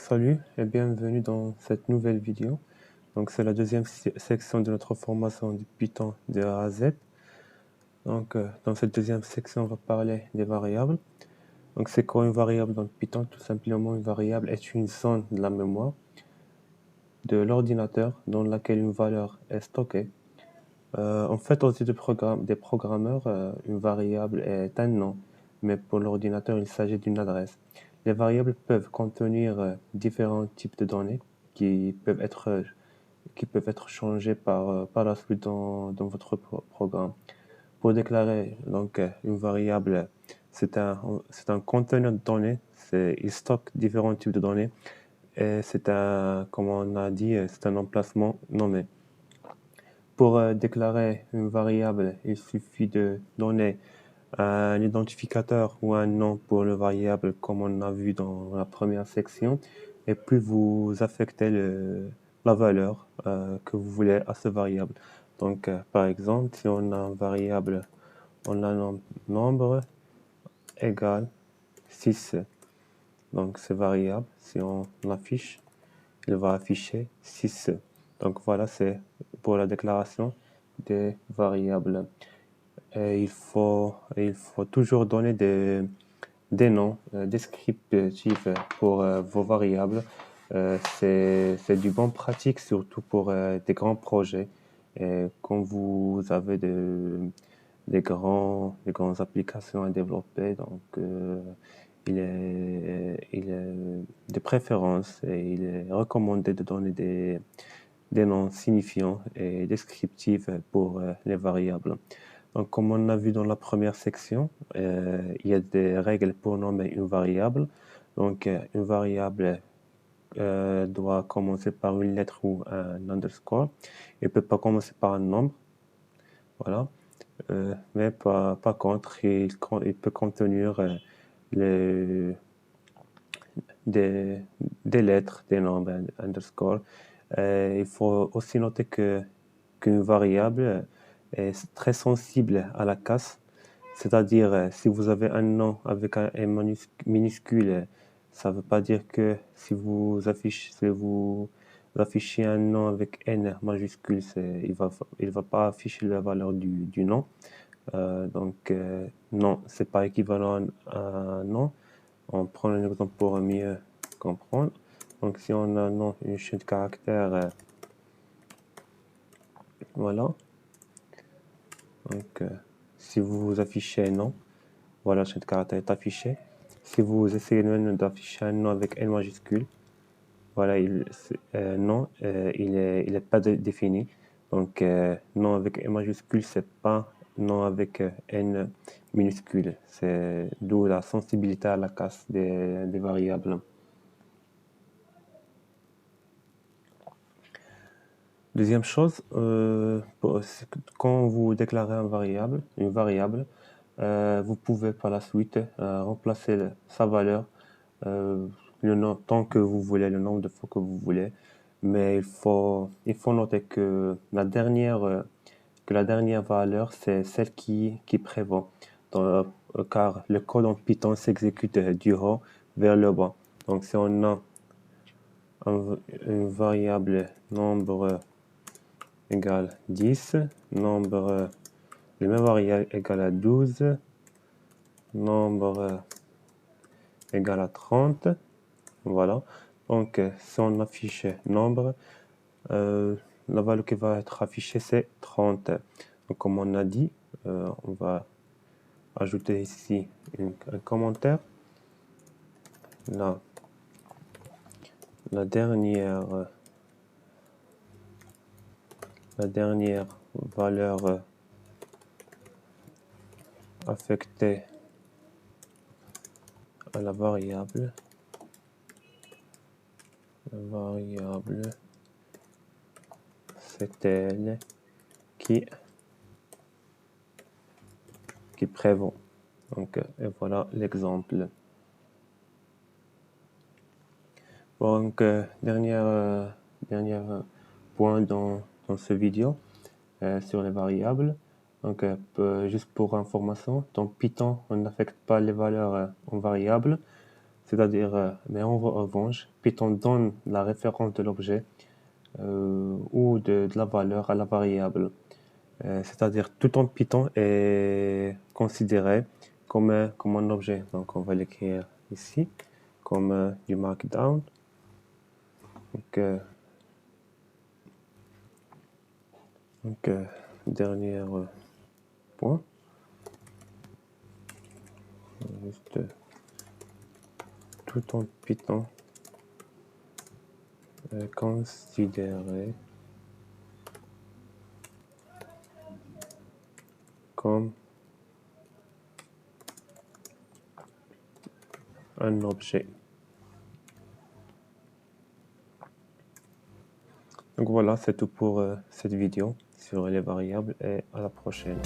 Salut et bienvenue dans cette nouvelle vidéo. Donc c'est la deuxième section de notre formation du Python de A à Z. Donc dans cette deuxième section, on va parler des variables. Donc c'est quoi une variable dans Python? Tout simplement, une variable est une zone de la mémoire de l'ordinateur dans laquelle une valeur est stockée. En fait, aux yeux des programmeurs, une variable est un nom, mais pour l'ordinateur, il s'agit d'une adresse. Les variables peuvent contenir différents types de données qui peuvent être changées par la suite dans votre programme. Pour déclarer donc une variable, c'est un conteneur de données, il stocke différents types de données et comme on a dit, c'est un emplacement nommé. Pour déclarer une variable, il suffit de donner un identificateur ou un nom pour le variable comme on a vu dans la première section, et puis vous affectez la valeur que vous voulez à ce variable. Donc par exemple, si on a une variable, on a un nombre égal 6. Donc ce variable, si on l'affiche, il va afficher 6. Donc voilà, c'est pour la déclaration des variables. Et il faut toujours donner des noms descriptifs pour vos variables. C'est du bon pratique, surtout pour des grands projets. Et quand vous avez des grandes applications à développer, donc il est de préférence et il est recommandé de donner des noms signifiants et descriptifs pour les variables. Donc, comme on a vu dans la première section, il y a des règles pour nommer une variable. Donc, une variable doit commencer par une lettre ou un underscore. Il ne peut pas commencer par un nombre. Voilà. Mais par contre, il peut contenir des lettres, des nombres, underscore. Il faut aussi noter qu'une variable est très sensible à la casse. C'est-à-dire, si vous avez un nom avec un M minuscule, ça ne veut pas dire que si vous affichez un nom avec N majuscule, il va pas afficher la valeur du nom. Donc, non, c'est pas équivalent à un nom. On prend un exemple pour mieux comprendre. Donc, si on a un nom, une chaîne de caractères, voilà. Donc, si vous affichez non, voilà, la chaîne de caractères est affichée. Si vous essayez d'afficher un nom avec N majuscule, voilà, non, il est pas défini. Donc, nom avec N majuscule, c'est pas nom avec N minuscule. C'est d'où la sensibilité à la casse des variables. Deuxième chose, quand vous déclarez une variable, vous pouvez par la suite remplacer sa valeur, tant que vous voulez, le nombre de fois que vous voulez. Mais il faut noter que la dernière valeur, c'est celle qui prévaut. Car le code en Python s'exécute du haut vers le bas. Donc si on a une variable nombre égale 10, nombre le même variable égale à 12, nombre égale à 30, voilà. Donc si on affiche nombre, la valeur qui va être affichée c'est 30. Donc comme on a dit, on va ajouter ici un commentaire. Là, la dernière valeur affectée à la variable, c'est elle qui prévaut. Donc, et voilà l'exemple. Donc, dernier point dans ce vidéo sur les variables. Donc, juste pour information, dans Python, on n'affecte pas les valeurs en variables. c'est-à-dire, mais en revanche, Python donne la référence de l'objet ou de la valeur à la variable. C'est-à-dire tout en Python est considéré comme un objet. Donc on va l'écrire ici comme du Markdown. Donc, dernier point. Juste tout en Python considéré comme un objet. Donc voilà, c'est tout pour cette vidéo sur les variables et à la prochaine.